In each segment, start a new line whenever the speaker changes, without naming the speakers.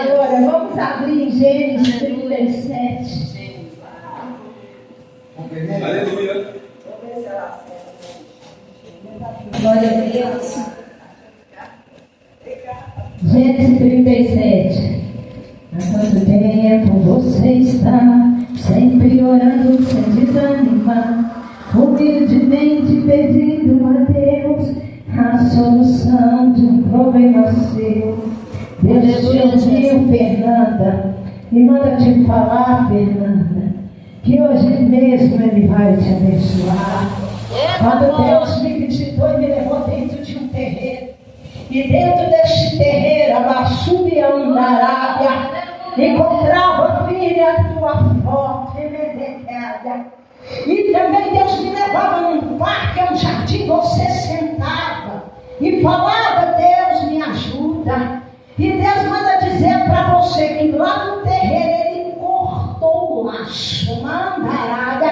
Agora vamos abrir Gênesis 37.
Aleluia.
Glória a Deus. Gênesis 37. Há quanto tempo você está sempre orando sem desanimar, humildemente pedindo a Deus a solução de um problema seu? Deus te ouviu, Fernanda, e manda te falar, Fernanda, que hoje mesmo Ele vai te abençoar. Quando Deus me visitou e me levou dentro de um terreiro, e dentro deste terreiro, Abaxubião da Arábia, encontrava, filha, a tua foto, e também Deus me levava num parque, um jardim, você sentava e falava: Deus me ajuda. E Deus manda dizer para você que lá no terreiro Ele cortou o laço, mandarada.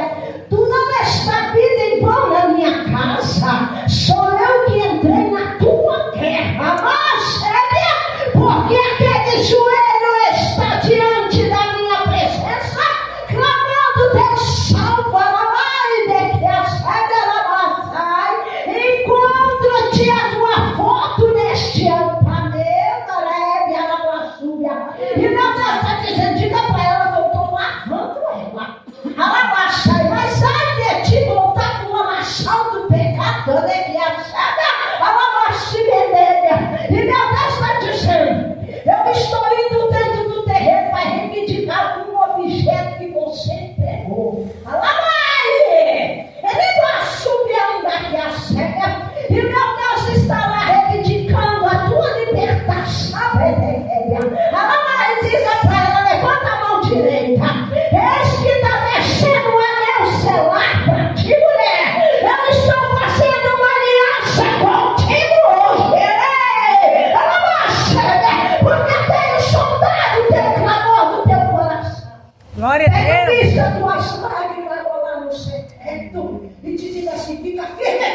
Tu não está vida em vão na minha casa, sou eu que entrei na tua terra, mas séria, porque aquele joelho está diante da minha presença, clamando: Deus salva, encontra-te a tua foto neste altar. E meu Deus está dizendo: diga para ela que eu estou lavando ela. Ela baixa, mas sai de ti voltar com o lamaçal do pecado, né? Que achada, ela baixa e vermelha. E meu Deus está dizendo: eu estou indo dentro do terreno para reivindicar algum objeto que você entregou. Ela vai! Ele vai subir daqui a cega. E meu Deus está lá reivindicando a tua libertação. Ela vai dizer para ela: levanta a mão direita. Eis que está descendo o anel celular para ti, mulher. Eu estou fazendo uma aliança contigo hoje. Ela vai chegar, porque tenho sondado o teu clamor do teu coração.
Glória a Deus.
Tenho visto as tuas lágrimas rolar no secreto. E te digo assim: fica firme.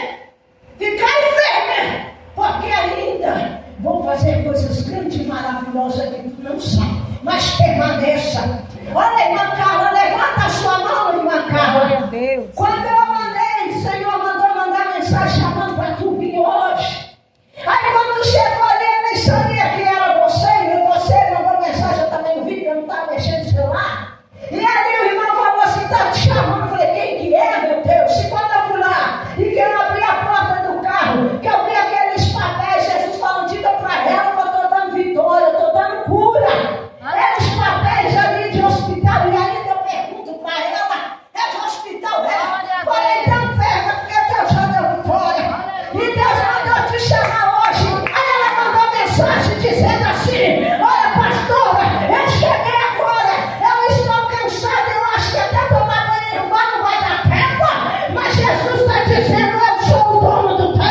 Fica firme. Porque ainda vou fazer coisas grandes e maravilosas que tu não sabe. Mas permaneça. Olha, irmã Carla, levanta a sua mão, irmã Carla.
Glória a Deus.
Quando eu mandei, o Senhor mandou mandar mensagem chamando para tu vir hoje. Aí quando chegou ali, eu nem sabia que era você. E você mandou mensagem, eu também vi que eu não estava mexendo no celular. E ali o irmão falou assim: está te chamando. Eu falei: quem que é, meu Deus? E quando eu fui lá e que eu abri a porta do carro, que eu vi aqueles papéis, Jesus falou: diga para ela que eu estou dando vitória, eu estou dando cura. É os papéis ali de hospital. E ainda eu pergunto para ela: é de hospital? É? Falei: então pega, porque Deus já deu vitória. E Deus mandou te chamar hoje. Aí ela mandou mensagem dizendo assim: olha, pastora, eu cheguei agora, eu estou cansada, eu acho que até tomar banho não vai dar tempo. Mas Jesus está dizendo: eu sou o dono do tempo.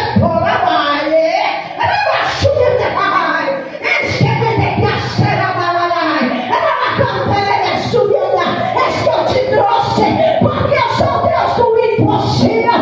Porque eu sou Deus do impossível.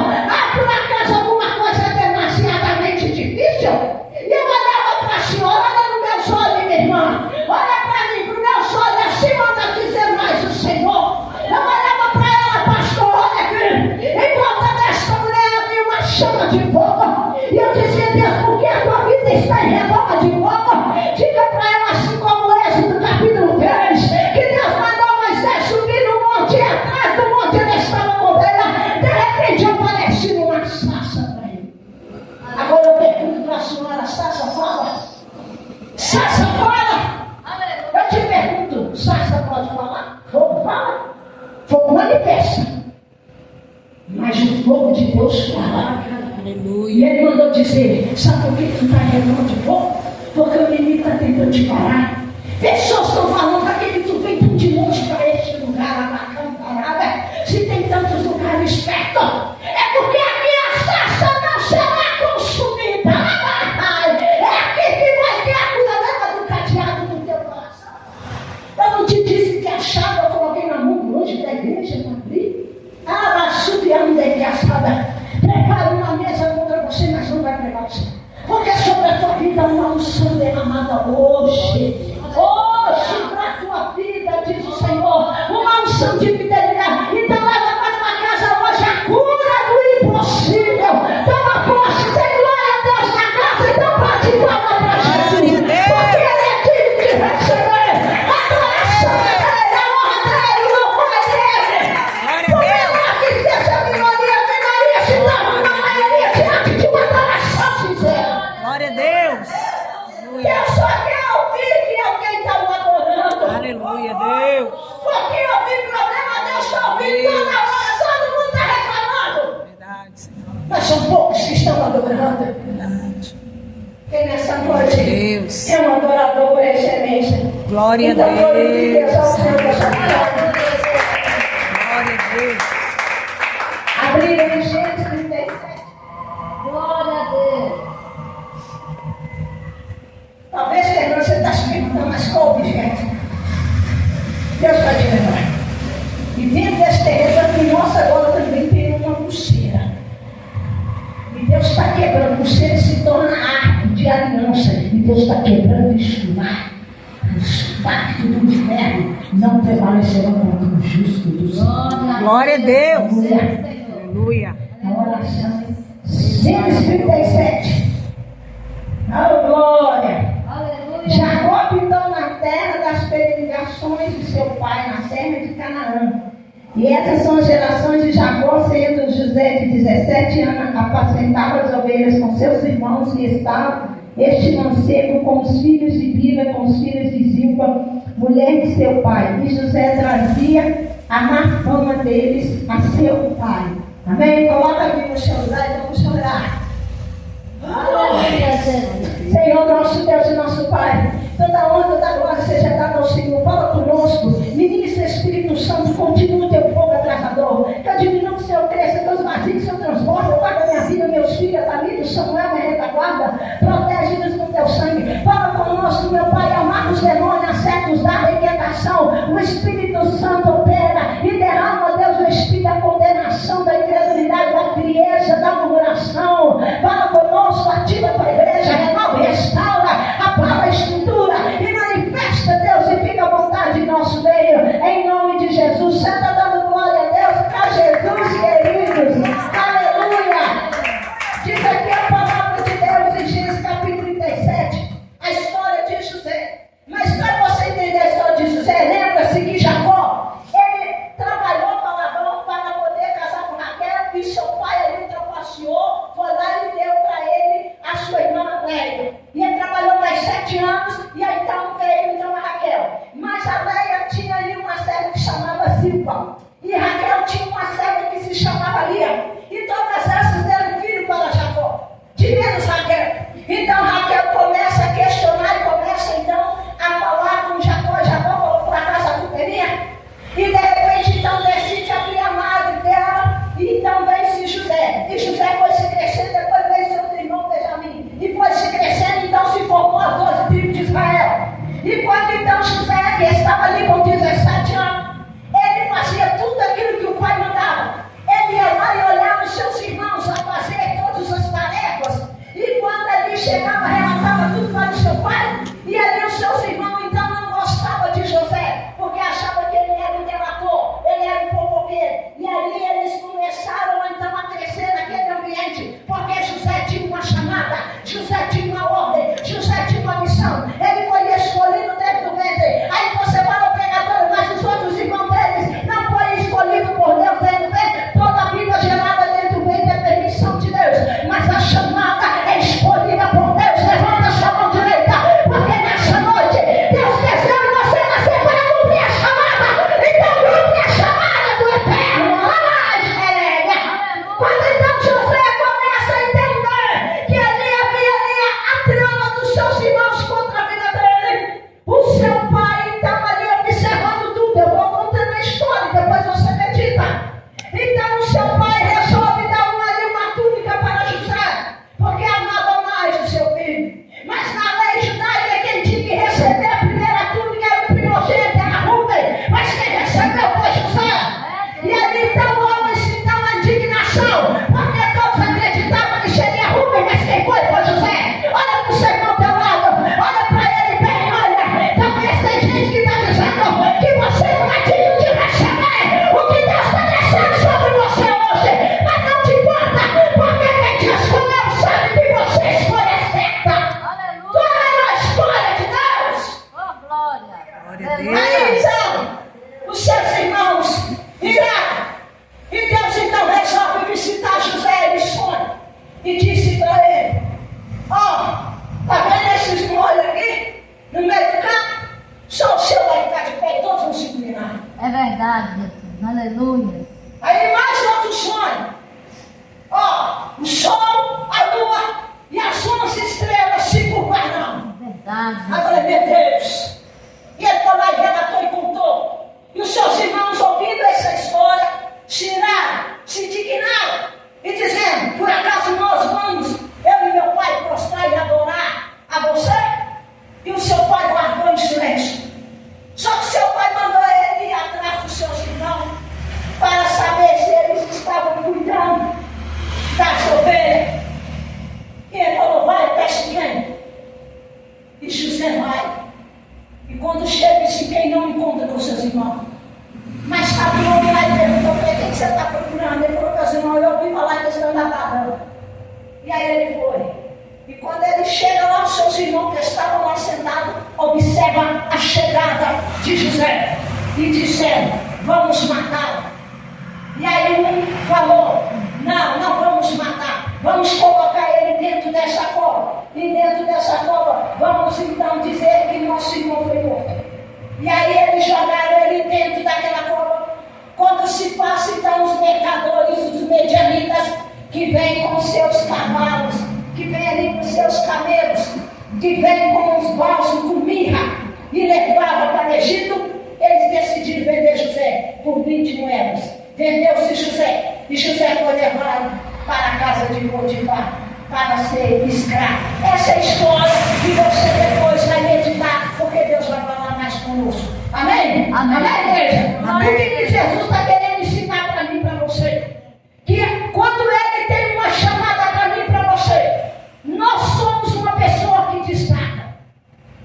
Por acaso alguma coisa é demasiadamente difícil? E eu olhava para a senhora, olha no meu olhos, minha irmã. Olha para mim, para o meu olhos, assim manda dizer mais o Senhor. Eu olhava para ela: pastor, olha aqui. Em volta desta mulher havia uma chama de fogo. E eu dizia: Deus, porque a tua vida está em redoma de fogo? Diga para ela, assim como o Êxodo capítulo 3, que Deus mandou Moisés subir no monte, e atrás do monte ele estava com ovelha. De repente apareceu uma sarça para ele. Agora eu pergunto para a senhora: sarça fala? Sarça fala? Eu te pergunto: sarça pode falar? Fogo fala? Fogo manifesta. Mas o fogo de Deus fala.
Aleluia.
E ele mandou dizer: sabe por que tu está remando de fogo? Porque o inimigo está tentando te parar. Pessoas estão falando: aquele tu vem tão de longe para este lugar, na camparada. Se tem tantos lugares perto, é porque aqui a sarça não será consumida. É aqui que vai ter a cura do cadeado do teu coração. Eu não te disse que a chave eu coloquei na mão longe da igreja para abrir? Ah, subiando daqui a chave. Prepare uma mesa contra você, mas não vai pregar você. Porque sobre a tua vida uma unção derramada hoje. Hoje.
Aleluia, Deus.
Porque eu vi problema, Deus está ouvindo toda hora, todo mundo está reclamando.
Verdade, Senhor.
Mas são poucos que estão adorando.
Verdade.
Quem nessa noite
Deus.
é um adorador por excelência.
Glória a
Então, glória a
Deus.
Deus ao Senhor dessa tarde.
Glória a Deus.
Abrir em Gênesis 37.
Glória a Deus.
Talvez você está se perguntando, mas qual o objeto? Deus vai te levar. E dentro desse terreno, que nossa agora também tem uma pulseira. E Deus está quebrando, pulseira se torna árvore de aliança. E Deus está quebrando isso lá. Os pactos do inferno não prevalecerão contra o justo do Senhor.
Glória a Deus.
Aleluia.
Aleluia.
A oração. Gênesis 37. Oh, glória.
Aleluia.
Jacó habitou na terra das peregrinações de seu pai, na terra de Canaã. E essas são as gerações de Jacó, sendo José de 17 anos, apacentava as ovelhas com seus irmãos, e estava este mancebo com os filhos de Bila, com os filhos de Zilpa, mulher de seu pai. E José trazia a má fama deles a seu pai. Amém? Coloca aqui no chão, e vamos orar. Senhor, nosso Deus e nosso Pai, toda honra, toda glória seja dada ao Senhor. Fala conosco, ministra Espírito Santo, continua o teu povo atrasador. Que eu diminua, que o Senhor cresça, que os vazios, que o Senhor transborda. Guarda minha vida, meus filhos, Thalita, Samuel, minha retaguarda. Protege-nos com teu sangue. Fala conosco, meu Pai, amarra os demônios, acerta os da inquietação. O Espírito Santo opera e derrama, Deus, o Espírito da condenação, da incredulidade, da frieza, da murmuração. Fala conosco, ativa a tua igreja, renova e restaura, apaga a estrutura e manifesta, Deus, e fica à vontade em nosso meio, em nome de Jesus. Você está dando glória a Deus para Jesus, queridos. Aleluia. Diz aqui a palavra de Deus em Gênesis capítulo 37, a história de José. Mas para você entender a história de José, lembra-se que Jacó, ele trabalhou para Labão para poder casar com Raquel, e seu pai ali trapaceou, foi lá e deu para ele a sua irmã Léia. E ele trabalhou mais 7 anos, e aí então veio então a Raquel. Mas a Léia tinha ali uma serva que chamava Zilpa, e Raquel tinha uma serva que se chamava Lia. E todas essas deram filho para Jacó, de menos Raquel. Então Raquel começa a questionar e começa então a falar com Jacó. Jacó falou, por acaso a culpa é minha? E de repente então decide abrir a madre dela, e então vence José. E José foi se crescendo, depois veio seu irmão Benjamim. E foi se crescendo, então se formou as 12 tribos de Israel. E quando então José, que estava ali com 17 anos, ele fazia tudo aquilo que o pai mandava. Ele ia lá e olhava os seus irmãos a fazer todas as tarefas. E quando ele chegava, relatava tudo para o seu pai. E ali os seus irmãos então não gostavam de José, porque achavam que ele era um delator, ele era um fofoqueiro. E ali eles começaram então a crescer naquele ambiente, porque José tinha uma chamada, José tinha uma ordem, José tinha uma missão. Ele foi escolhido dentro do ventre. Aí você fala, pregador, mas os outros irmãos deles não foram escolhidos por Deus dentro do ventre. Toda a vida gerada dentro do ventre é permissão de Deus, mas a chamada é escolhida por Deus. Levanta a sua mão direita, porque
Aleluia.
Aí mais outro sonho. Ó, o sol, a lua e as 11 estrelas se curvaram.
Verdade.
Aí eu falei, meu Deus. E ele foi lá e relatou e contou. E os seus irmãos, ouvindo essa história, se iraram, se indignaram. E dizendo, por acaso nós vamos, eu e meu pai, prostrar e adorar a você? E o seu pai guardou em silêncio. Só que seu pai mandou ele ir atrás dos seus irmãos para saber se eles estavam cuidando das ovelhas. E ele falou, vai, peça quem? E José vai. E quando chega esse quem não encontra com seus irmãos. Mas sabe o homem lá e perguntou para ele, o que você está procurando? Ele falou, meus irmãos, eu ouvi falar que eles estão na barranca. E aí ele foi. E quando ele chega lá, os seus irmãos que estavam lá sentados, observam a chegada de José. E disseram, vamos matá-lo. E aí um falou, não vamos matar. Vamos colocar ele dentro dessa cova. E dentro dessa cova, vamos então dizer que nosso irmão foi morto. E aí eles jogaram ele dentro daquela cova. Quando se passa então os mercadores, os medianitas, que vêm com seus cavalos, que vêm ali com seus camelos, que vêm com os balsos com mirra e levavam para o Egito, eles decidiram vender José por 20 moedas. Vendeu-se José e José foi levado para a casa de Potifar para ser escravo. Essa é a história que você depois vai meditar, porque Deus vai falar mais conosco. Amém?
Amém.
Amém, igreja?
Amém.
O que Jesus está querendo ensinar para mim e para você? Que quando Ele tem uma chamada para mim e para você, nós somos uma pessoa que destaca.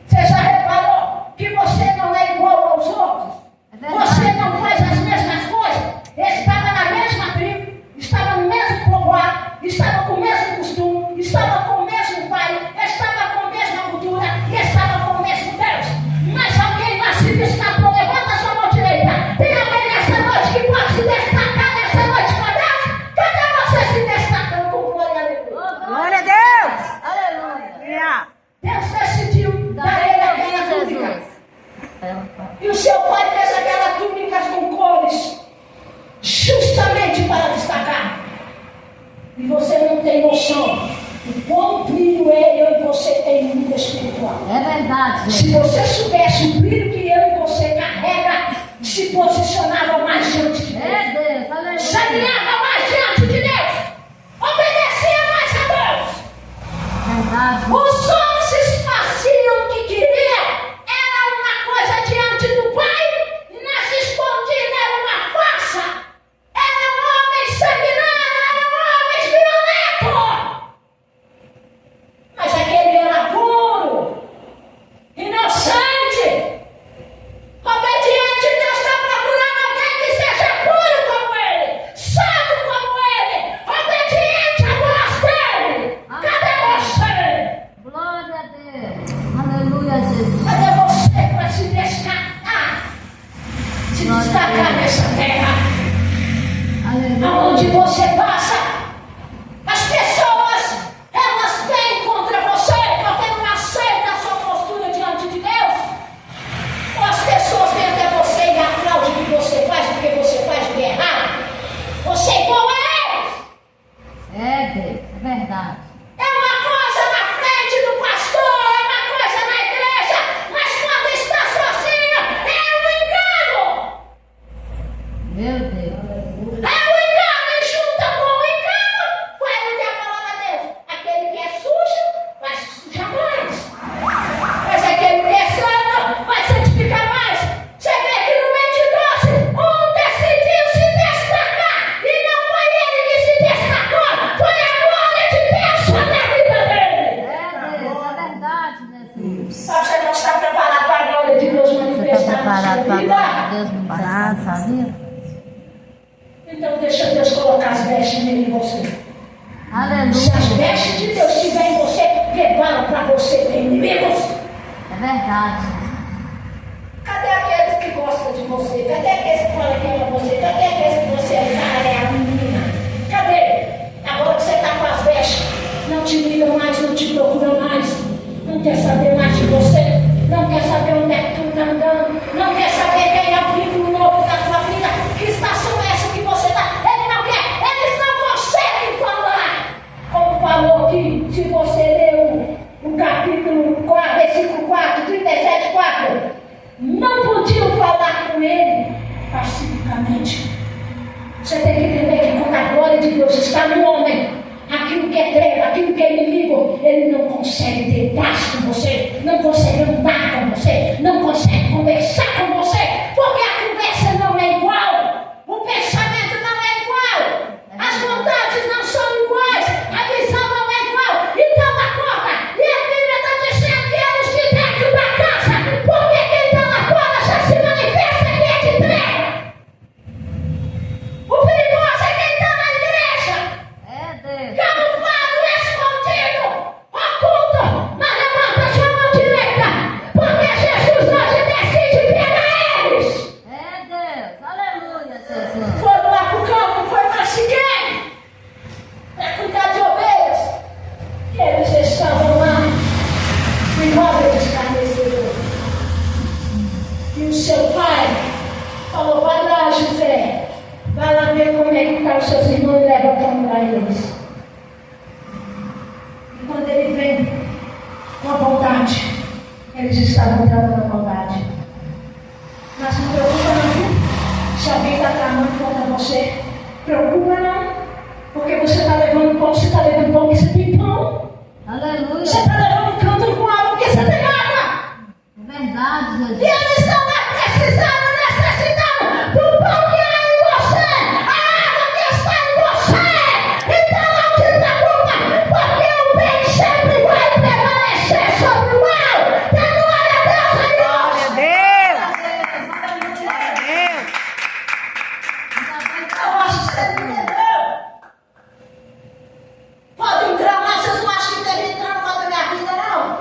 Você já reparou que você não é igual aos outros? Você não faz as mesmas coisas? Estava na mesma tribo, estava no mesmo povoado, estava com o mesmo costume, estava com o mesmo pai, estava com a mesma cultura e estava com o mesmo Deus. Mas alguém lá se destacou. Levanta a sua mão direita. Tem alguém nessa noite que pode se destacar nessa noite com Deus? Cadê você se destacando com glória a Deus?
Glória a Deus.
Aleluia.
Deus decidiu dar ele aquela túnica. E o seu pai fez aquelas túnicas com cores justamente para destacar. E você não tem noção do quão brilho eu e você tem no mundo espiritual.
É verdade.
Se você soubesse o brilho que eu e você carrega, se posicionava mais diante de Deus.
É Deus. Aleluia.
Caminhava mais diante de Deus. Obedecia mais a Deus.
Verdade.
Os homens faziam o que queriam. Era uma coisa diante do Pai e nas escondidas era uma farsa. Eram homens sanguinários, eram homens violentos. Mas aquele era puro, inocente, obediente. Deus está procurando alguém que seja puro como ele, santo como ele, obediente à voz dele. Cadê você?
Glória a Deus. Aleluia, Jesus.
Cadê você para se destacar? Se destacar nessa terra.
Aleluia.
Aonde você passa, as pessoas, elas vêm contra você porque não aceitam a sua postura diante de Deus. Ou as pessoas vêm até você e aplaudem o que você faz porque você faz o que é errado. Você é igual a eles.
É Deus. É verdade.
É uma coisa na frente do pastor, é uma coisa na igreja, mas quando está sozinho, é um engano.
Meu Deus.
É um engano e junta com o engano. Vai o que a palavra de Deus. Aquele que é sujo, vai se sujar mais. Mas aquele que é santo, vai santificar mais. Você vê que no meio de 12, um decidiu se destacar. E não foi ele que se destacou, foi a glória de Deus sobre a vida dele.
É Deus. É verdade, Jesus.
Você não está preparado para a glória de Deus
Você está
manifestar na
preparado
sua
para a
vida?
glória de Deus manifestar na sua vida?
Então deixa Deus colocar as vestes nele em você. Se as
Aleluia.
vestes de Deus estiverem em você, prepara para você ter inimigos.
É verdade.
Cadê aqueles que gostam de você? Cadê aqueles que falam que ama você? Cadê aqueles que você é a menina? Cadê? Agora que você está com as vestes, não te ligam mais, não te procuram mais, não quer saber mais de você, não quer saber onde é que tu está andando, não quer saber quem é o vínculo novo da sua vida. Que estação é eternamente. Você tem que entender que quando a glória de Deus está no homem, aquilo que é treva, aquilo que é inimigo, ele não consegue ter paz com você, não consegue andar com você, não consegue conversar com você, porque a conversa não é igual, o pensamento não é igual, as vontades não são iguais, a visão não é igual. Então acorda, e a Bíblia está dizendo que eles de dentro da casa, porque quem está lá fora já se manifesta que é de treva. O perigoso é quem está na igreja,
É Deus.
camuflado, escondido, oculto, mas levanta a sua mão direita, porque Jesus hoje decide pegar eles.
É Deus. Aleluia, Jesus.
Foram lá para o campo, foi para Siquém, para cuidar de ovelhas, e eles estavam lá, em roda de escarnecedor. E o seu pai falou: vai lá, José, vai lá ver como é que estão os seus irmãos e leva para eles. E quando ele vem com a vontade, eles estavam entrando na maldade. Mas não preocupa não, viu? Se alguém está tramando contra você, preocupa não, porque você está levando pão, você está levando pão porque você tem pão.
Aleluia.
Você está levando canto com água porque você tem água.
É verdade,
E
Jesus.
eles estão lá precisando, necessitando do pão que há em você, a água que está em você. Então não te preocupa, porque o bem sempre vai prevalecer sobre o mal. Dê glória a Deus,
Glória a
irmãos.
Deus.
Aleluia.
Deus.
Eu acho que você não entendeu. Pode entrar lá, seus machos que devem entrar no da minha vida, não.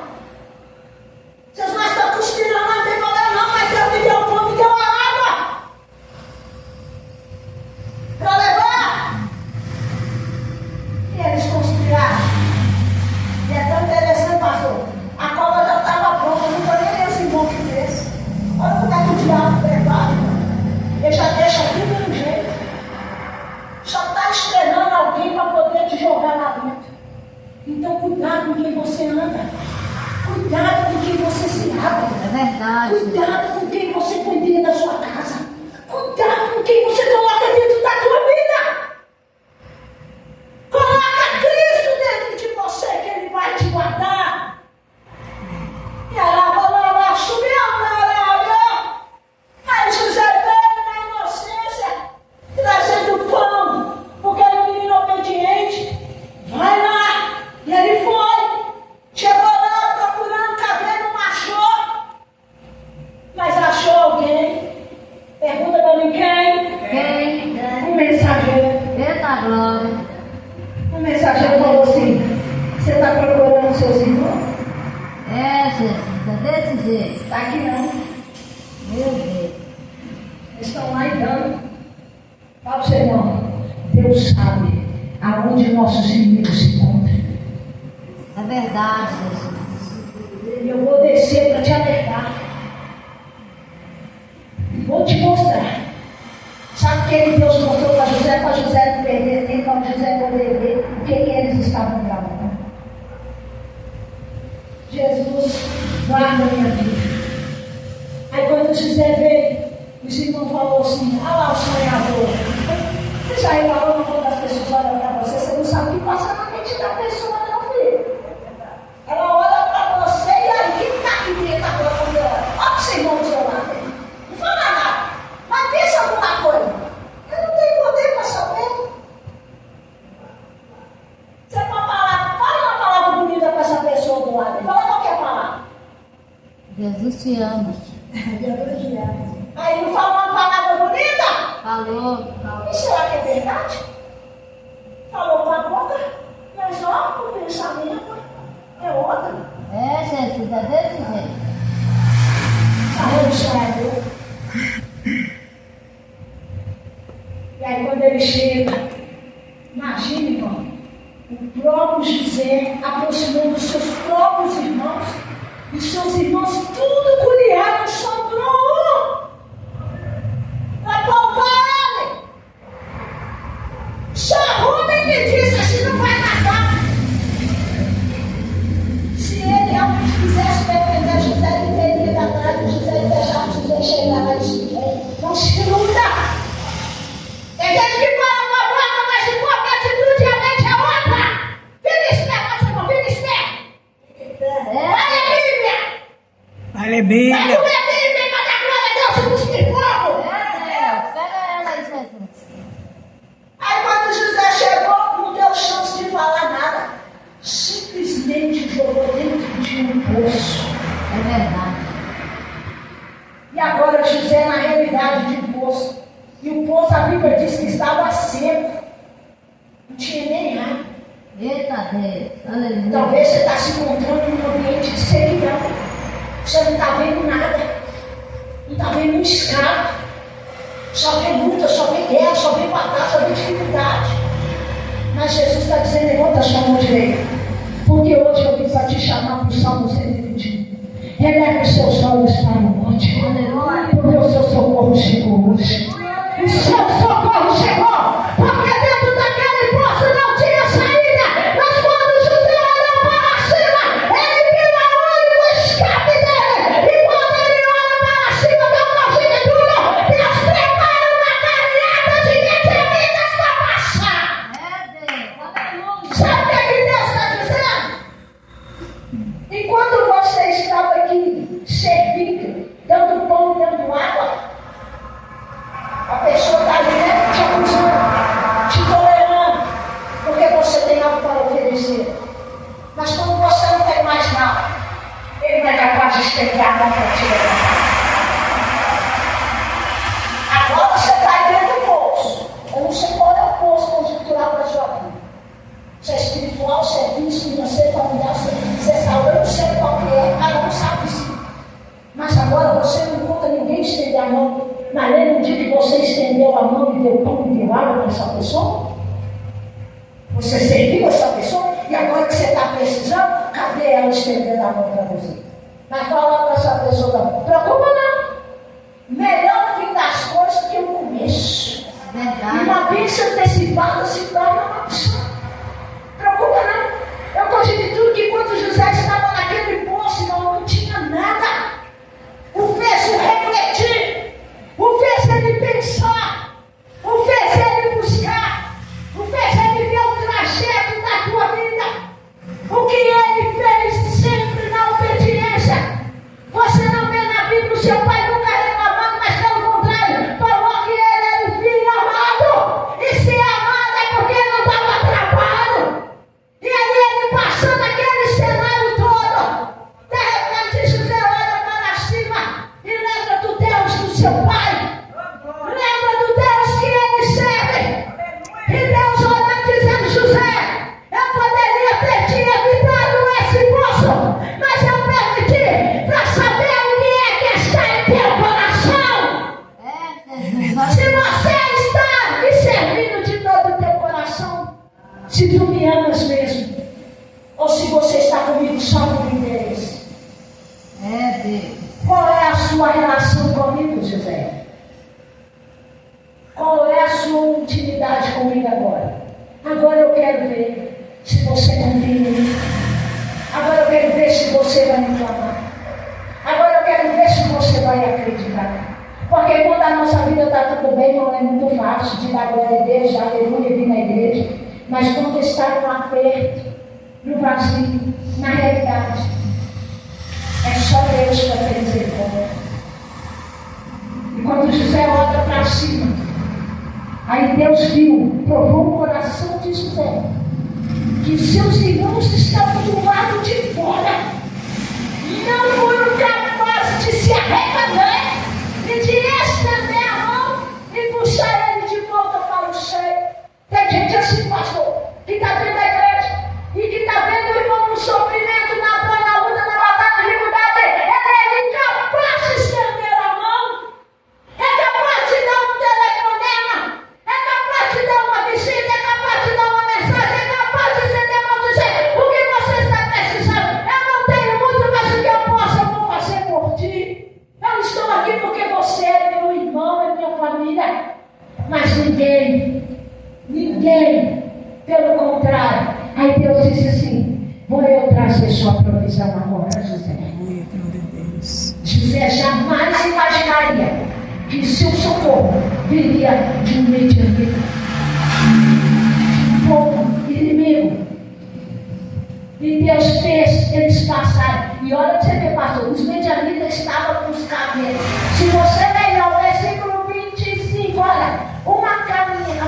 Seus machos estão cuspindo lá, não tem problema não, mas Deus me deu o pão, me deu a água. Para levar. E eles conspiraram. E é tão interessante, pastor. A cobra já estava pronta, não foi nem meus irmãos que fez. Olha como é que o diabo prepara. Ele já deixa tudo no jeito. Só está esperando alguém para poder te jogar lá dentro. Então cuidado com quem você anda. Cuidado com quem você se abre.
É verdade.
Cuidado com quem você põe dentro da sua casa. Cuidado com quem você coloca dentro da tua vida. Coloca Cristo dentro de você que Ele vai te guardar. E ela subiu na Arábia. Aí José veio na inocência, trazendo pão, porque era um menino obediente. Vai lá. E ele foi. Chegou lá procurando, cadê? Não achou. Mas achou alguém. Pergunta para mim quem?
Quem?
Um mensageiro.
Eita glória.
O mensageiro falou assim: você está procurando seus irmãos?
É, Jesus. É desse jeito.
Está aqui não.
Meu Deus.
Eles estão lá e dando. Fala para você, irmão. Deus sabe aonde nossos inimigos se encontram.
É verdade, Jesus.
E eu vou descer para te alertar. Vou te mostrar. Sabe o que Deus mostrou para José não perder tempo, para José poder ver o que eles estavam tramando. Jesus, guarda a minha vida. Aí quando José veio, os irmãos falaram assim: ah lá o sonhador. Você já reparou quando as pessoas olham para você, você não sabe o que passa na mente da pessoa, não, filho. Ela olha para você e aí, quem está aqui dentro agora quando ela olha? Olha para o seu irmão do seu lado. Não fala nada, mas pensa alguma coisa. Eu não tenho poder para saber. Você pode falar, fala uma palavra bonita para essa pessoa do lado. Fala qualquer palavra.
Jesus te ama.
Aí não fala uma palavra bonita?
Falou.
E será que é verdade? Falou com a boca, mas ó, o pensamento é outro.
É, Jesus. É desse jeito.
Aí o sonhador. E aí quando ele chega, imagine, irmão, o próprio José aproximando dos seus próprios irmãos, e seus irmãos tudo curiados, sobrou. Vai poupar ele. Só Rubem que disse assim: não vai matar. Se ele realmente quisesse defender José, mulher dele vem para dar glória a Deus e cuspir fogo.
Deus. Pega ela aí, Jesus.
Aí quando José chegou, não deu chance de falar nada. Simplesmente jogou dentro de um poço.
É verdade.
E agora José, na realidade, de um poço. E o poço, a Bíblia diz que estava seco. Não tinha nem ar.
Eita Deus. Aleluia.
Talvez você está se encontrando num ambiente de sequidão. Você não está vendo nada. Não está vendo um escape. Só vê luta, só vê guerra, só vê batalha, só vê dificuldade. Mas Jesus está dizendo, levanta a sua mão direita. Porque hoje eu vim para te chamar para o Salmo 121. Eleve os seus olhos para o monte. Porque o seu socorro chegou hoje. O seu socorro chegou. Porque dentro daquele poço não tinha saída. Mas quando José olhou para cima, ele viu aonde o escape dele. E quando ele olha para cima da conjuntura, Deus prepara uma caminhada de determinadas para passar.
É Deus. Aleluia.
Sabe o que Deus está dizendo? Enquanto você estava aqui servindo, dando pão, dando água, a pessoa está ali dentro te acusando, te tolerando, porque você tem algo para oferecer. Mas quando você não tem mais nada, ele não é capaz de estender a mão para te levantar. Agora você está aí dentro do poço. Eu não sei qual é o poço conjuntural para a sua vida. Se é espiritual, se é físico, financeiro, familiar, se é saúde, eu não sei qual que é, cada um sabe sim. Mas agora você não encontra ninguém estender a mão. Mas lembra um dia que você estendeu a mão e deu pão e deu água para essa pessoa? Você serviu essa pessoa e agora que você está precisando, cadê ela estendendo a mão para você? Mas fala para essa pessoa, não preocupa não. Melhor o fim das coisas que o começo. E
Verdade.
uma bênção antecipada se torna uma maldição. Preocupa não. Eu gostei de tudo que quando José estava naquele poço, não tinha nada. O fez refletir. O fez ele pensar. O fez ele buscar. O fez ele ver o trajeto da tua vida. O que ele fez sempre na obediência. Você não vê na Bíblia o seu pai nunca reclamando, mas pelo contrário, falou que ele era o filho amado. E se é amado é porque não dava trabalho. E ali ele passando aquele cenário todo. De repente José olha para cima e lembra do Deus do seu pai. Lembra do Deus que ele serve. E Deus olhando dizendo, José, eu poderia ter te evitado esse poço, mas eu permiti para saber o que é que está em teu coração.
É Jesus.
Se você está me servindo de todo o teu coração, se tu me amas mesmo, ou se você está comigo só por interesse.
É Deus.
Qual é a sua relação comigo, José? Qual é a sua intimidade comigo agora? Agora eu quero ver se você confia em mim. Agora eu quero ver se você vai me clamar. Agora eu quero ver se você vai acreditar. Porque quando a nossa vida está tudo bem, não é muito fácil de dar glória a Deus, aleluia, vir na igreja. Mas quando está no aperto, no vazio, na realidade, é só Deus para ter misericórdia. E quando José olha para cima, aí Deus viu, provou o coração de José, que seus irmãos estavam do lado de fora. Não foram capazes de se arrepender e de estender a mão e puxar ele de volta para o seio. Tem gente assim, pastor, que está dentro da igreja e que está vendo o irmão no sofrimento, na dor, na luta, na batalha, na dificuldade. Ele é incapaz de estender a mão. É capaz de dar um telefonema. É capaz de dar uma visita. É capaz de dar uma mensagem. É capaz de estender a mão e dizer o que você está precisando. Eu não tenho muito, mas o que eu posso, eu vou fazer por ti. Eu estou aqui porque você é meu irmão, é minha família. Mas ninguém, pelo contrário. Aí Deus disse assim, vou eu trazer sua provisão agora, José. José jamais imaginaria que seu socorro viria de um mediano, povo inimigo. E Deus fez eles passarem. E olha você ver, pastor, os medianitas estavam com os cabelos. Se você ler o versículo 25, olha, uma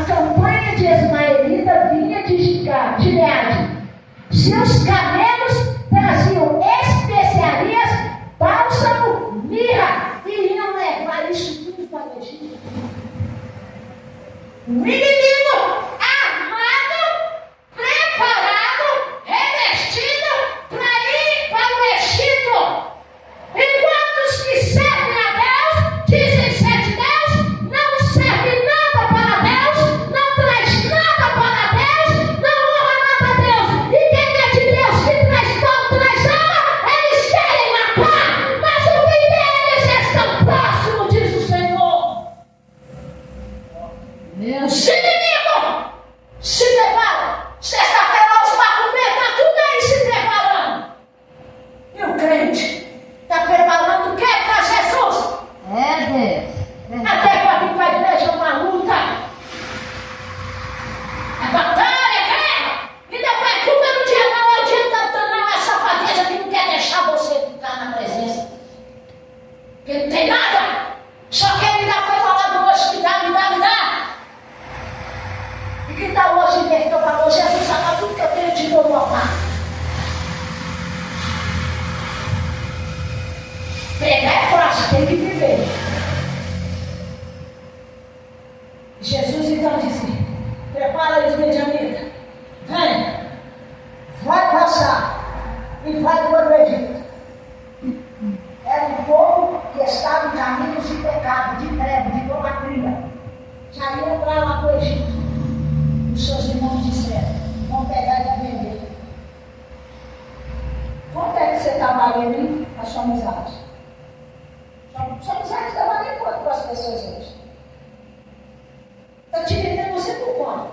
campanha de ismaelita vinha de Gileade. Seus camelos traziam especiarias, bálsamo, mirra, e iam levar isso tudo para o Egito. O inimigo armado, preparado, revestido para ir para o Egito. Enquanto os que servem a Deus dizem ser de Deus, não serve nada para Deus, não traz nada para Deus, não honra nada a Deus. E quem é de Deus que traz pão, traz honra, eles querem matar, mas o fim deles está próximo, diz o Senhor. Os inimigos se preparam. Sexta-feira os macumeiros está tudo aí se preparando. E o crente está preparando o que para Jesus?
Deus.
Até para vir para a igreja é uma luta. É batalha, é guerra. E não preocupa no dia não, é o dia da não, é safadeza que não quer deixar você ficar na presença. Porque não tem nada. Só quem me dá foi falado hoje, me dá. E que tal hoje invertou para você? Jesus sabe tudo que eu tenho de colocar. Pregar é fácil, tem que viver. Jesus então disse: prepara os medianitas, vem, vai passar e vai para o Egito. Era um povo que estava em caminhos de pecado, de treva, de idolatria. Já iam para lá para o Egito. Os seus irmãos disseram: vão pegar e vão vender. Quanto é que você está valendo a sua amizade? Sua amizade está valendo quanto para as pessoas hoje? Está te vendendo você por quanto?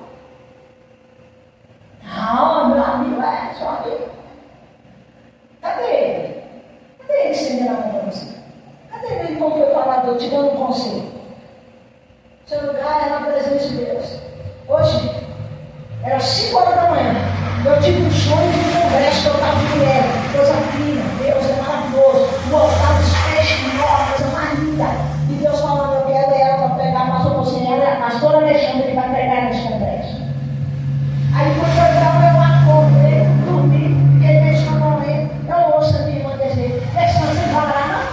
Não, meu amigo, é só amigo. Cadê ele? Cadê ele estendendo a mão para você? Cadê ele como foi falador, te dando um conselho? Seu lugar é na presença de Deus. Hoje, era 5 horas da manhã. Eu tive um sonho de um congresso que eu estava de mulher. Coisa fina, Deus é maravilhoso. O altar dos peixes, uma coisa mais linda. E Deus falando: eu quero ela para pregar, pastor, você é a pastora Alexandre que vai pregar nesse congresso. Aí quando eu estava, eu acordei, dormi, fiquei pensando nele. Eu ouço a minha irmã dizer: Alexandre, você vai lá não?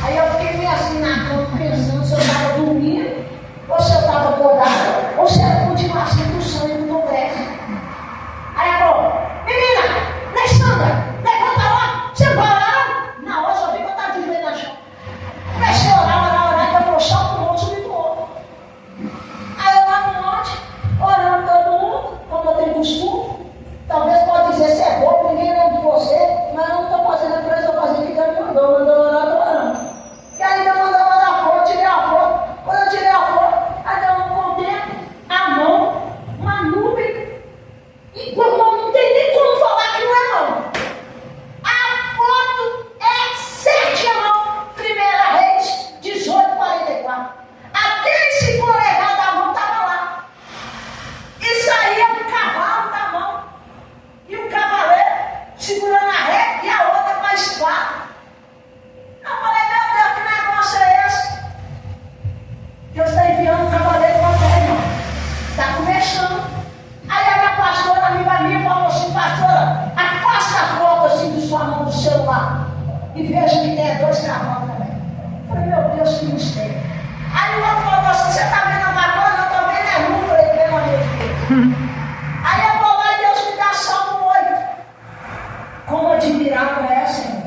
Aí eu fiquei meio assim na cama, pensando se eu estava dormindo, ou se eu estava acordado, ou se era continuar sendo o sonho do congresso. Aí ela falou: menina, Alexandra, levanta lá, você vai lá? Na hora eu só vi que eu estava de joelho no chão. Comecei a orar, então eu falou: só no monte, subi no outro. Aí eu lá no monte, orando todo mundo, como eu tenho costume. Talvez pode dizer: você é bobo, ninguém lembra de você, mas eu não estou fazendo a coisa que eu estou fazendo, que Deus me mandou orar, estou orando. E aí Deus mandou mandar a foto, tirei a foto. Quando eu tirei a foto, aí Deus me contempla a mão, uma nuvem. E quando não tem nem como falar que não é mão. A foto é 7 a mão. 1 Reis 18:44. Aquele 5 polegadas da mão estava lá. E saía um cavalo da mão. E o cavaleiro segurando a ré e a outra com a espada. Eu falei: meu Deus, que negócio é esse? Deus está enviando um cavaleiro para a terra, irmão. Está começando. Aí a minha pastora, amiga minha, falou assim: pastora, afasta a foto assim de sua mão do celular e veja que tem 2 cavalos também. Eu falei: meu Deus, que mistério. Aí o outro falou assim: você está vendo alguma coisa? Eu estou vendo é luz. Eu falei: pelo amor de Deus. Aí eu vou lá e Deus me dá Salmo 8. Como admirável é, Senhor,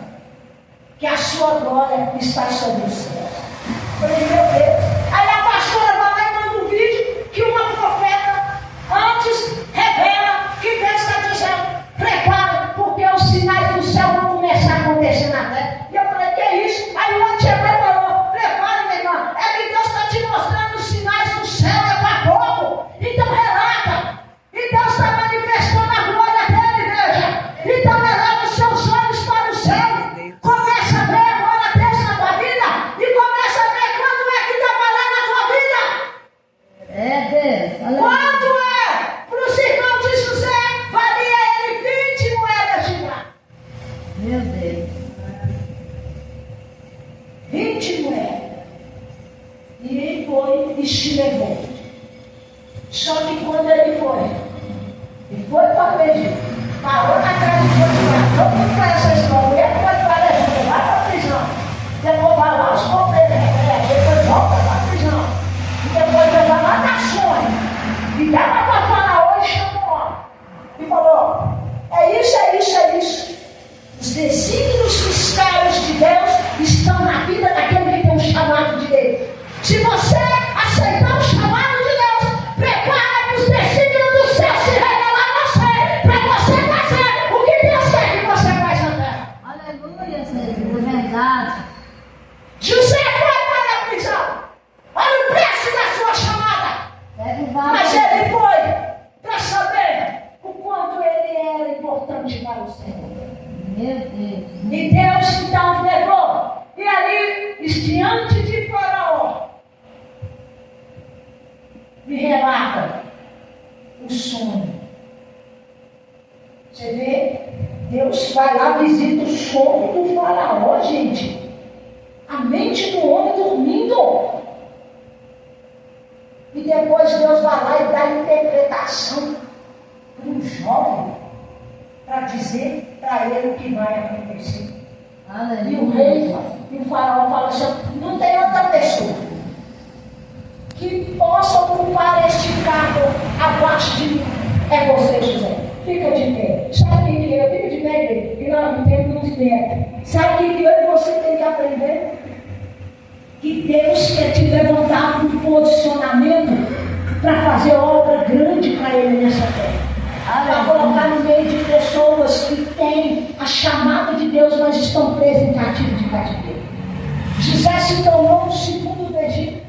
que a sua glória está sobre o céu. Eu falei: meu Deus. Aí a pastora vai lá e manda um vídeo que uma profeta antes revela que Deus está dizendo: prepara, porque os sinais do céu vão começar a acontecer na terra. E eu falei: que é isso? Aí o outro chegou e falou: prepara, minha irmã, é que Deus está te mostrando os sinais do céu, é para pouco. Então relata. E Deus está manifestando a glória dele, veja. Então eleva os seus olhos para o céu. Começa a ver a glória de Deus na tua vida. E começa a ver quando é que Deus 20 moedas. E ele foi e se levou. Só que quando ele foi para o Egito, parou na casa de Potifar. Todo mundo conhece essa história. Mulher que Potifar levou lá para a prisão. Depois vai lá os companheiros, depois volta para a prisão. E depois vai lá na sonha. E dá para Faraó e chamou lá. E falou: é isso. Os desígnios fiscais de Deus estão na vida daquele que tem um chamado de Deus. Se você aceitar o chamado de Deus, prepara que os desígnios do céu se revelar a você, para você fazer o que Deus quer que você faça na terra.
Aleluia, Jesus, é verdade.
José foi para a prisão. Olha o preço da sua chamada.
É verdade.
Mas ele foi para saber o quanto ele era importante para o Senhor.
Meu Deus.
E Deus então levou. E ali, diante de Faraó, me relata o sonho. Você vê? Deus vai lá, visita o sonho do Faraó, gente. A mente do homem dormindo. E depois Deus vai lá e dá a interpretação para um jovem, para dizer para ele o que vai acontecer.
Aleluia.
E o rei e o faraó falam assim: não tem outra pessoa que possa ocupar este cargo abaixo de mim. É você, José. Fica de pé. Sabe o que é? Fica de pé, igreja. E nós não temos uns pés. Sabe o que eu e você tem que aprender? Que Deus quer te levantar um posicionamento para fazer obra grande para Ele nessa terra. Para colocar no meio de pessoas que têm a chamada de Deus, mas estão presas em cativeiro. José se tornou o segundo do Egito.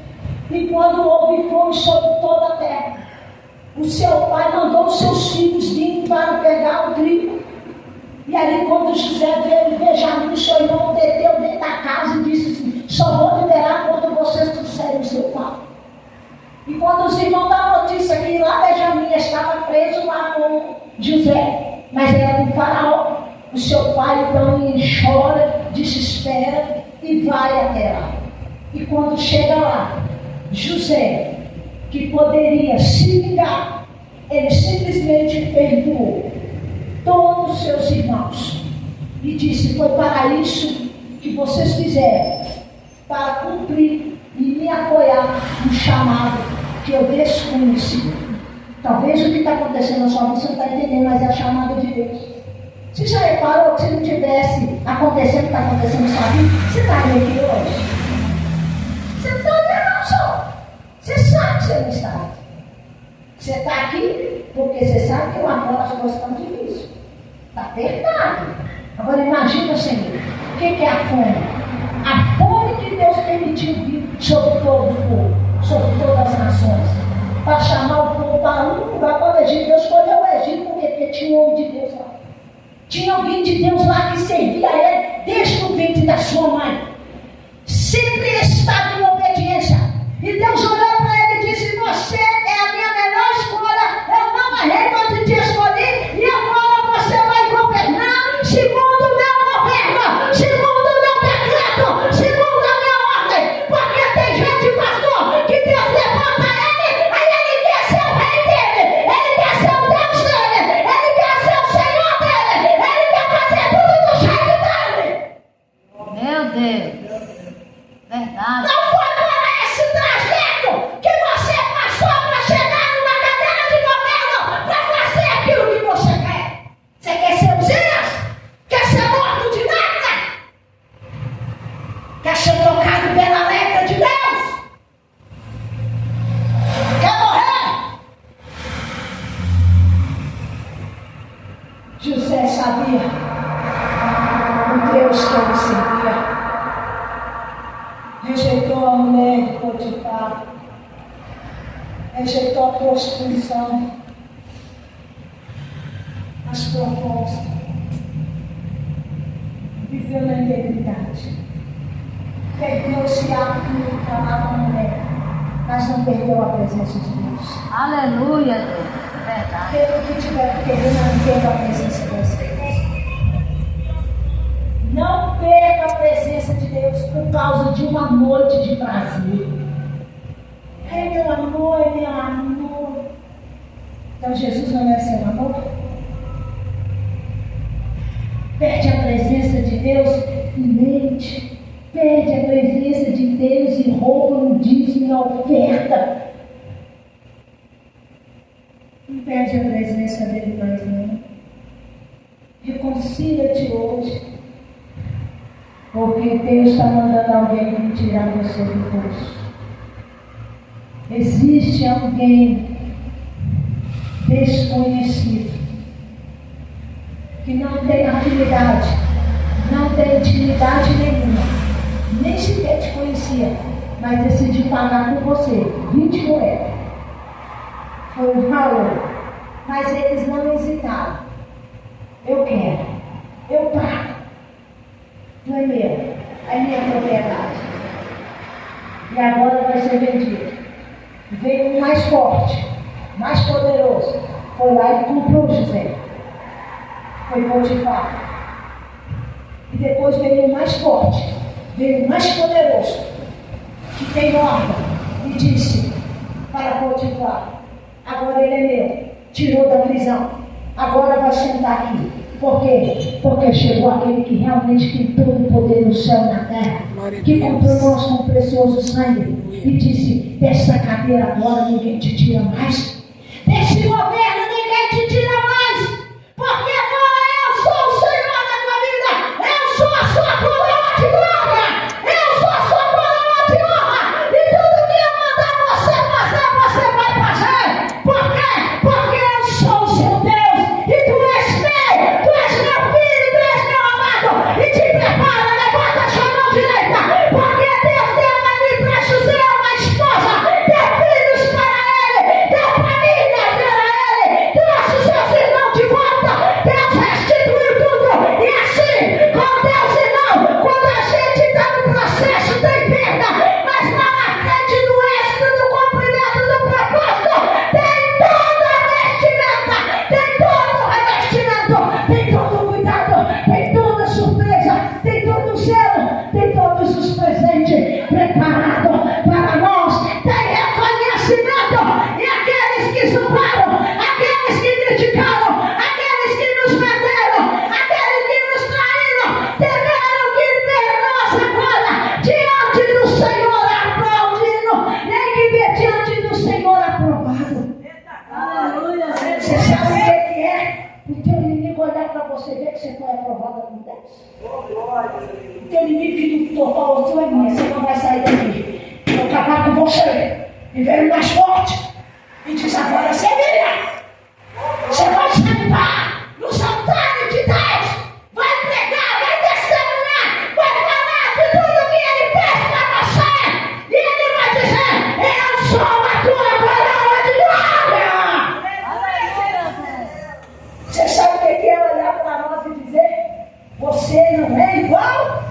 E quando houve fome sobre toda a terra, o seu pai mandou os seus filhos virem para pegar o trigo. E ali, quando José veio, Benjamim, seu irmão, deteu dentro da casa e disse assim: só vou liberar quando vocês trouxerem o seu pai. E quando os irmãos dão a notícia que lá Benjamim estava preso lá com José, mas era com Faraó, o seu pai então chora, desespera e vai até lá. E quando chega lá, José, que poderia se vingar, ele simplesmente perdoou todos os seus irmãos e disse: foi para isso que vocês fizeram, para cumprir e me apoiar no chamado que eu desconheci. Talvez o que está acontecendo na sua vida você não está entendendo, mas é a chamada de Deus. Você já reparou que se não tivesse acontecendo o que está acontecendo na sua vida, você estaria aqui hoje? Você não está vendo, não, só. Você sabe que você não está aqui. Você está aqui porque você sabe que lá fora as coisas estão difíceis. Está apertado. Agora imagina, Senhor, o que é a fome? A fome que Deus permitiu vir sobre todo o povo, sobre todas as nações, para chamar o povo para um lugar para o Egito. Deus escolheu o Egito porque tinha um homem de Deus lá. Tinha alguém de Deus lá que servia a ele desde o ventre da sua mãe. Sempre estava em obediência. E Deus olhou para ele e disse: você é a minha melhor escolha. Eu não arrei quando te escolhi. E agora você vai governar segundo o meu governo, segundo o meu decreto, segundo a minha ordem. Porque tem gente, pastor, que Deus levanta ele, aí ele quer ser o rei dele, ele quer ser o Deus dele, ele quer ser o Senhor dele, ele quer fazer tudo do jeito dele.
Meu Deus. Verdade.
Não foi para esse trajeto que você passou para chegar numa cadeira de governo para fazer aquilo que você quer. Você quer ser Uzias? Quer ser morto de nada? Quer ser tocado pela letra de Deus? Quer morrer? José sabia o Deus que ele servia. Rejeitou a mulher de Potifar, rejeitou a prostituição, as propostas, viveu na integridade, perdeu esse ato que amava a mulher, mas não perdeu a presença de Deus.
Aleluia, Deus. É verdade.
Pelo que tiver que perder, não perca a presença de Deus. Não perca a presença de Deus por causa de uma noite de prazer. É meu amor, é meu amor. Então Jesus não é seu amor? Perde a presença de Deus e mente. Perde a presença de Deus e rouba o dízimo e a oferta. Não perde a presença dele mais não. Reconcilia-te hoje. Porque Deus está mandando alguém vir tirar você do poço. Existe alguém desconhecido que não tem afinidade, não tem intimidade nenhuma, nem sequer te conhecia, mas decidiu pagar por você 20 moedas. Foi o valor, mas eles não hesitaram. Eu quero, eu pago, não é meu, é minha propriedade. E agora vai ser vendido. Veio um mais forte, mais poderoso, foi lá e comprou José. Foi Potifar. E depois veio o mais forte, veio o mais poderoso, que tem ordem, e disse para Potifar: agora ele é meu, tirou da prisão, agora vai sentar aqui. Por quê? Porque chegou aquele que realmente tem todo o poder no céu e na terra, que comprou nós com precioso sangue, e disse: dessa cadeira agora ninguém te tira mais, desse governo ninguém te tira mais, porque agora eu sou o Senhor da tua vida, eu sou a sua coroa de glória, eu sou a sua coroa de honra, e tudo que eu mandar você fazer, você vai fazer. Por quê? Porque eu sou o seu Deus, e tu és meu, tu és meu filho, tu és meu amado, e te prepara, levanta a sua mão direita, porque Deus deu ali para José uma esposa, deu filhos para ele, deu família para ele, trouxe seus irmãos de volta, Deus restituiu tudo. E assim, com Deus irmão, quando a gente está no processo tem perda, mas lá na frente do êxito, do cumprimento do propósito, tem toda a vestimenta, tem todo o revestimento, tem todo o cuidado, tem toda a surpresa, tem todo o zelo, tem todos os presentes preparados para nós, tem reconhecimento, e aqueles que zombaram, aqueles que criticaram, aqueles que nos venderam, aqueles que nos traíram, tiveram que ver nós agora diante do Senhor aplaudindo, nem que ver diante do Senhor aprovado.
Aleluia.
Você sabe o que é? O teu inimigo olhar para você e ver que você foi aprovado com Deus. O teu inimigo que lutou para você, você não vai sair daqui. Eu vou acabar com você. E veio mais forte. E diz: agora você vira. Você vai sentar nos altares de Deus. Vai pregar, vai testemunhar, vai falar de tudo que ele fez para você. E ele vai dizer: eu sou a tua coroa de glória.
Aleluia.
Você sabe o que é olhar para nós e dizer: você não é igual?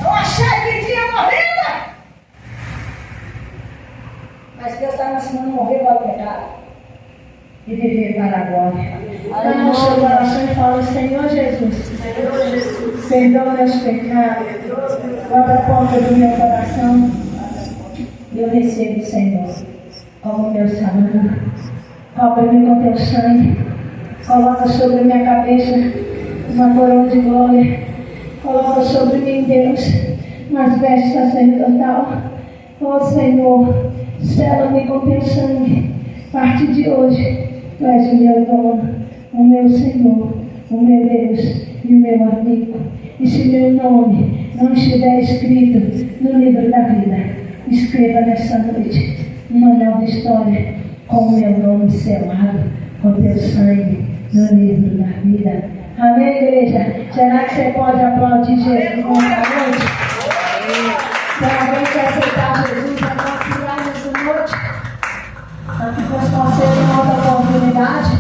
Eu achei que tinha morrido. Mas Deus está me ensinando a morrer para o pecado e viver para a glória. Dá no seu coração e fala: Senhor Jesus, perdoa meus pecados, abre a porta do meu coração e eu recebo o Senhor como meu Salvador. Cobre-me com teu sangue, coloca sobre minha cabeça uma coroa de glória, coloca sobre mim, Deus, nas vestes sacerdotal. Ó Senhor, sela-me com teu sangue. A partir de hoje, tu és o meu dono, o meu Senhor, o meu Deus e o meu amigo. E se meu nome não estiver escrito no livro da vida, escreva nessa noite uma nova história com o meu nome selado, com teu sangue no livro da vida. Amém, igreja? Será que você pode aplaudir Jesus nessa noite? Se alguém quer aceitar Jesus para confiar nessa noite, para que possa ser uma outra oportunidade,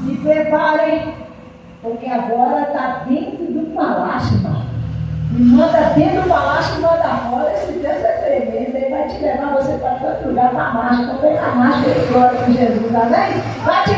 me preparem, porque agora está dentro do palácio, irmão. E manda dentro do palácio e manda fora. Esse Deus é tremendo, ele vai te levar você para todo lugar, para a marcha, para a marcha de glória com Jesus, amém? Vai te